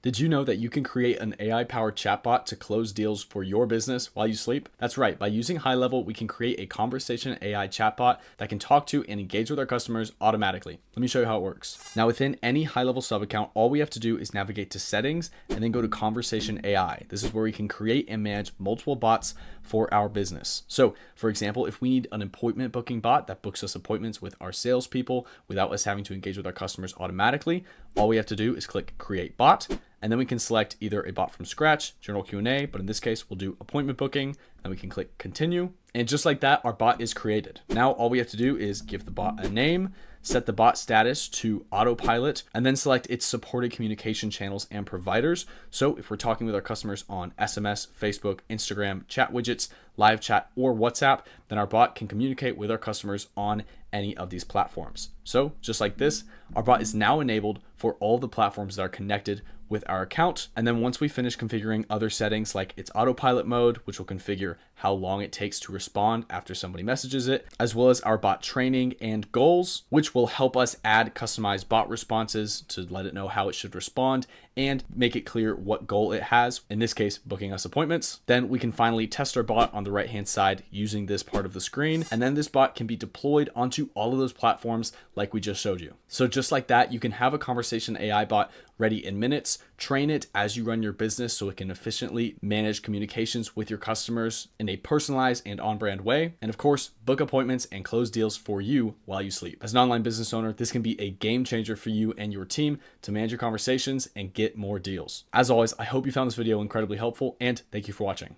Did you know that you can create an AI-powered chatbot to close deals for your business while you sleep? That's right. By using HighLevel, we can create a conversation AI chatbot that can talk to and engage with our customers automatically. Let me show you how it works. Now, within any HighLevel sub account, all we have to do is navigate to settings and then go to conversation AI. This is where we can create and manage multiple bots for our business. So, for example, if we need an appointment booking bot that books us appointments with our salespeople without us having to engage with our customers automatically, all we have to do is click create bot. And then we can select either a bot from scratch, general Q&A, but in this case, we'll do appointment booking. Then we can click continue. And just like that, our bot is created. Now, all we have to do is give the bot a name, set the bot status to autopilot, and then select its supported communication channels and providers. So if we're talking with our customers on SMS, Facebook, Instagram, chat widgets, live chat, or WhatsApp, then our bot can communicate with our customers on any of these platforms. So just like this, our bot is now enabled for all the platforms that are connected with our account. And then once we finish configuring other settings like its autopilot mode, which will configure how long it takes to respond after somebody messages it, as well as our bot training and goals, which will help us add customized bot responses to let it know how it should respond and make it clear what goal it has, in this case, booking us appointments. Then we can finally test our bot on the right-hand side using this part of the screen. And then this bot can be deployed onto all of those platforms like we just showed you. So just like that, you can have a conversation AI bot ready in minutes, train it as you run your business so it can efficiently manage communications with your customers in a personalized and on-brand way. And of course, book appointments and close deals for you while you sleep. As an online business owner, this can be a game changer for you and your team to manage your conversations and get more deals. As always, I hope you found this video incredibly helpful, and thank you for watching.